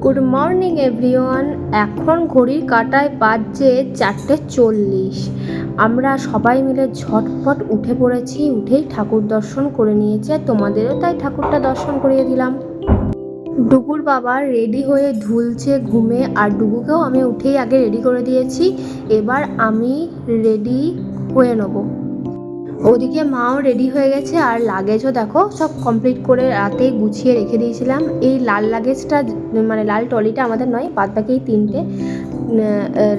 Good morning everyone. এখন ঘড়ির কাঁটায় বাজছে 4:40। আমরা সবাই মিলে ঝটপট উঠে পড়েছি, উঠেই ঠাকুর দর্শন করে নিয়েছে। তোমাদেরও তাই ঠাকুরটা দর্শন করিয়ে দিলাম। ডুগুর বাবা রেডি হয়ে ঝুলছে ঘুমে, আর ডুগুকেও আমি উঠেই আগে রেডি করে দিয়েছি। এবার আমি রেডি হয়ে নেবো। ওদিকে মাও রেডি হয়ে গেছে, আর লাগেজও দেখো সব কমপ্লিট করে রাতেই গুছিয়ে রেখে দিয়েছিলাম। এই লাল লাগেজটা মানে লাল ট্রলিটা আমাদের নয়, বাদ বাকি এই 3টে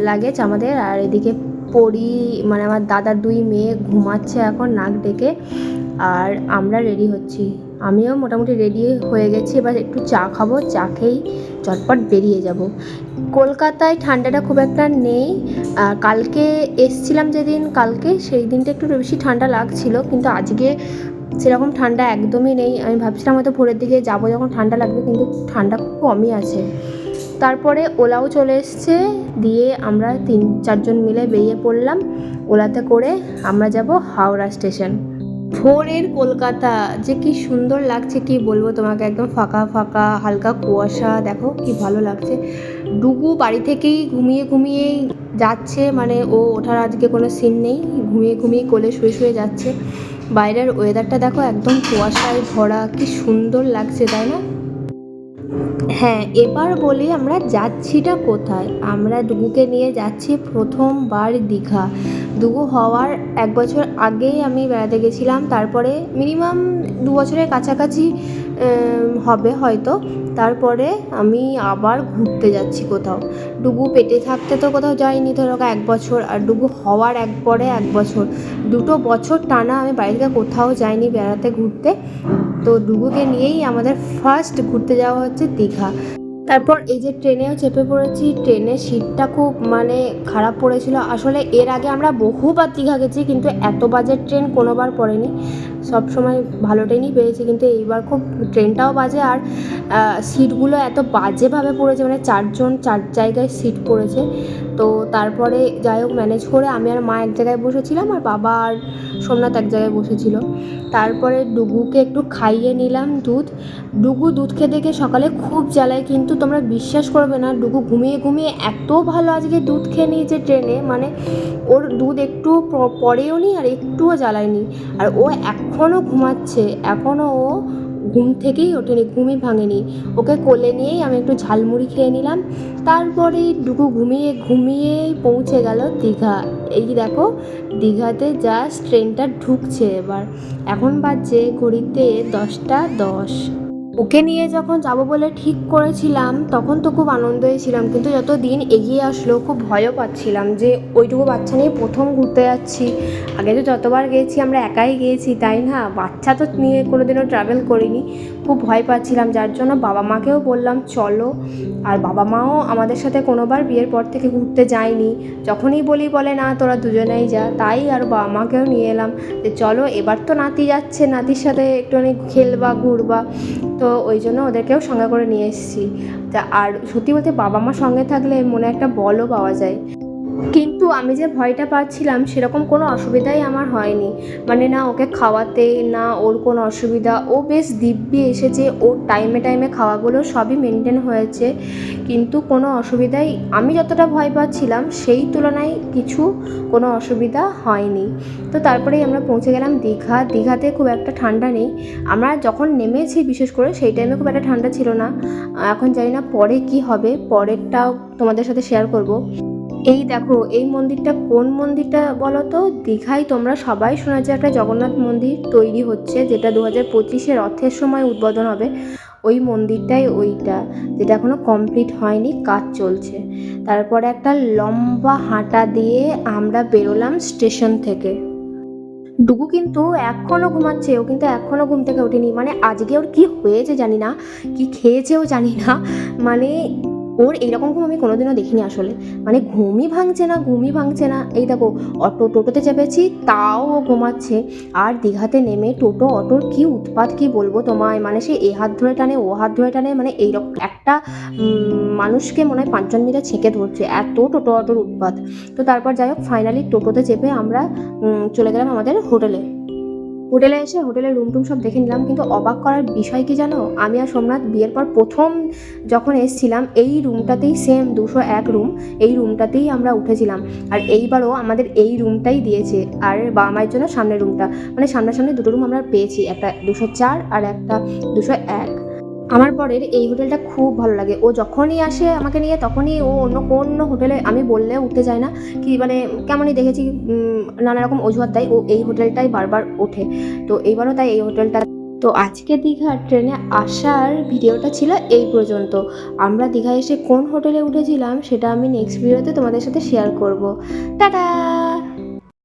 লাগেজ আমাদের। আর এদিকে পরি মানে আমার দাদার 2 মেয়ে ঘুমাচ্ছে এখন নাক ডেকে, আর আমরা রেডি হচ্ছি। আমিও মোটামুটি রেডি হয়ে গেছি। এবার একটু চা খাবো, চা খেয়েই চটপট বেরিয়ে যাব। কলকাতায় ঠান্ডাটা খুব একটা নেই। কালকে এসছিলাম যেদিন, সেই দিনটা একটু বেশি ঠান্ডা লাগছিল, কিন্তু আজকে সেরকম ঠান্ডা একদমই নেই। আমি ভাবছিলাম হয়তো ভোরের দিকে যাবো যখন ঠান্ডা লাগবে, কিন্তু ঠান্ডা খুব কমই আছে। তারপরে ওলাও চলে এসছে, দিয়ে আমরা 3-4 জন মিলে বেরিয়ে পড়লাম। ওলাতে করে আমরা যাব হাওড়া স্টেশন। ভোরের কলকাতা যে কি সুন্দর লাগছে কি বলবো তোমাকে, একদম ফাঁকা ফাঁকা, হালকা কুয়াশা, দেখো কি ভালো লাগছে। ডুগু বাড়ি থেকেই ঘুমিয়ে ঘুমিয়েই যাচ্ছে, মানে ও ওঠার আজকে কোনো সিন নেই, ঘুমিয়ে ঘুমিয়ে কোলে শুয়ে শুয়ে যাচ্ছে। বাইরের ওয়েদারটা দেখো একদম কুয়াশায় ভরা, কি সুন্দর লাগছে তাই না? হ্যাঁ, এবার বলি আমরা যাচ্ছিটা কোথায়। আমরা ডুগুকে নিয়ে যাচ্ছি প্রথমবার দীঘা। ডুগু হওয়ার 1 বছর আগেই আমি বেড়াতে গেছিলাম, তারপরে মিনিমাম 2 বছরের কাছাকাছি হবে হয়তো। তারপরে আমি আবার ঘুরতে যাচ্ছি কোথাও। ডুগু পেটে থাকতে তো কোথাও যাইনি ধরো 1 বছর, আর ডুগু হওয়ার পরে 1 বছর, 2 বছর টানা আমি বাড়ি থেকে কোথাও যাইনি বেড়াতে ঘুরতে। তো ডুগুকে নিয়েই আমাদের ফার্স্ট ঘুরতে যাওয়া হচ্ছে দীঘা। তারপর এই যে ট্রেনেও চেপে পড়েছি। ট্রেনের সিটটা খুব মানে খারাপ পড়েছিল। আসলে এর আগে আমরা বহুবার দীঘা গেছি, কিন্তু এত বাজে ট্রেন কোনোবার পড়েনি, সবসময় ভালো ট্রেনই পেয়েছি, কিন্তু এইবার খুব ট্রেনটাও বাজে। আর সিটগুলো এত বাজেভাবে পড়েছে, মানে 4 জন 4 জায়গায় সিট পড়েছে। তো তারপরে যাই হোক ম্যানেজ করে আমি আর মা এক জায়গায় বসেছিলাম, আর বাবা আর সোমনাথ এক জায়গায় বসেছিল। তারপরে ডুগুকে একটু খাইয়ে নিলাম দুধ। ডুগু দুধ খেতে গিয়ে সকালে খুব জ্বালায়, কিন্তু তোমরা বিশ্বাস করবে না, ডুগু ঘুমিয়ে ঘুমিয়ে এত ভালো আজকে দুধ খেয়ে নিয়েছে ট্রেনে, মানে ওর দুধ একটু পরেও নি আর একটুও জ্বালায়নি। আর ও এখনও ঘুমাচ্ছে, এখনও ও ঘুম থেকেই ওঠেনি, ঘুমই ভাঙেনি। ওকে কোলে নিয়েই আমি একটু ঝালমুড়ি খেয়ে নিলাম। তারপরেই ডুগু ঘুমিয়ে ঘুমিয়ে পৌঁছে গেল দীঘা। এই দেখো দীঘাতে জাস্ট ট্রেনটা ঢুকছে এবার। এখন বাজছে ঘড়িতে 10টা 10। ওকে নিয়ে যখন যাব বলে ঠিক করেছিলাম তখন তো খুব আনন্দই ছিলাম, কিন্তু যত দিন এগিয়ে আসলো খুব ভয়ও পাচ্ছিলাম যে ওইটুকু বাচ্চা নিয়ে প্রথম ঘুরতে যাচ্ছি। আগে তো যতবার গিয়েছি আমরা একাই গিয়েছি তাই না, বাচ্চা তো নিয়ে কোনোদিনও ট্রাভেল করিনি। খুব ভয় পাচ্ছিলাম, যার জন্য বাবা মাকেও বললাম চলো। আর বাবা মাও আমাদের সাথে কোনোবার বিয়ের পর থেকে ঘুরতে যায়নি, যখনই বলে না তোরা দুজনেই যা। তাই আর বাবা মাকেও নিয়ে এলাম যে চলো এবার তো নাতি যাচ্ছে, নাতির সাথে একটুখানি খেলবা ঘুরবা। তো ওই জন্য ওদেরকেও সঙ্গে করে নিয়ে এসেছি। আর সত্যি বলতে বাবা মা সঙ্গে থাকলে মনে একটা বলও পাওয়া যায়। কিন্তু আমি যে ভয়টা পাচ্ছিলাম সেরকম কোনো অসুবিধাই আমার হয়নি, মানে না ওকে খাওয়াতে না ওর কোনো অসুবিধা, ও বেশ দিব্যি এসেছে, ওর টাইমে টাইমে খাওয়াগুলো সবই মেনটেন হয়েছে, কিন্তু কোনো অসুবিধাই আমি যতটা ভয় পাচ্ছিলাম সেই তুলনায় কোনো অসুবিধা হয়নি। তো তারপরেই আমরা পৌঁছে গেলাম দীঘা। দীঘাতে খুব একটা ঠান্ডা নেই, আমরা যখন নেমেছি বিশেষ করে সেই টাইমে খুব একটা ঠান্ডা ছিল না। এখন জানি না পরে কি হবে, পরেরটাও তোমাদের সাথে শেয়ার করব। এই দেখো এই মন্দিরটা কোন মন্দিরটা বলো তো? দীঘায় তোমরা সবাই শুনেছো একটা জগন্নাথ মন্দির তৈরি হচ্ছে, যেটা 2025 রথের সময় উদ্বোধন হবে। ওই মন্দিরটাই ওইটা, যেটা এখনও কমপ্লিট হয়নি, কাজ চলছে। তারপরে একটা লম্বা হাঁটা দিয়ে আমরা বেরোলাম স্টেশন থেকে। ডুগু কিন্তু এখনও ঘুমাচ্ছে, ও কিন্তু এখনও ঘুম থেকে ওঠেনি, মানে আজকে ওর কি হয়েছে জানি না, কি খেয়েছেও জানি না, মানে ওর এইরকম ঘুম আমি কোনোদিনও দেখিনি আসলে, মানে ঘুমই ভাঙছে না। এই দেখো টোটোতে চেপেছি তাও ও ঘুমাচ্ছে। আর দীঘাতে নেমে টোটো অটোর কি উৎপাত কি বলবো তোমায়, মানে সে এ হাত ধরে টানে ও হাত ধরে টানে, মানে এইরকম একটা মানুষকে মনে হয় 5 জন মিলে ছেঁকে ধরছে, এত টোটো অটোর উৎপাত। তো তারপর যাই হোক ফাইনালি টোটোতে চেপে আমরা চলে গেলাম আমাদের হোটেলে। হোটেলে এসে হোটেলের রুম টুম সব দেখে নিলাম, কিন্তু অবাক করার বিষয় কি জানো, আমি আর সোমনাথ বিয়ের পর প্রথম যখন এসেছিলাম এই রুমটাতেই, সেম 201 রুম, এই রুমটাতেই আমরা উঠেছিলাম। আর এইবারও আমাদের এই রুমটাই দিয়েছে, আর বাবা মায়ের জন্য সামনের রুমটা, মানে সামনাসামনি দুটো রুম আমরা পেয়েছি, একটা 204 আর একটা 201। আমার বরের এই হোটেলটা খুব ভালো লাগে, ও যখনই আসে আমাকে নিয়ে তখনই ও অন্য কোনো হোটেলে আমি বললে উঠতে যায় না, কি মানে কেমনই দেখেছি নানা রকম অজুহাত দেয়, ও এই হোটেলটাই বারবার ওঠে। তো এইবারও তাই এই হোটেলটা। তো আজকে দীঘা ট্রেনে আসার ভিডিওটা ছিল এই পর্যন্ত। আমরা দীঘা এসে কোন হোটেলে উঠেছিলাম সেটা আমি নেক্সট ভিডিওতে তোমাদের সাথে শেয়ার করব। টাটা।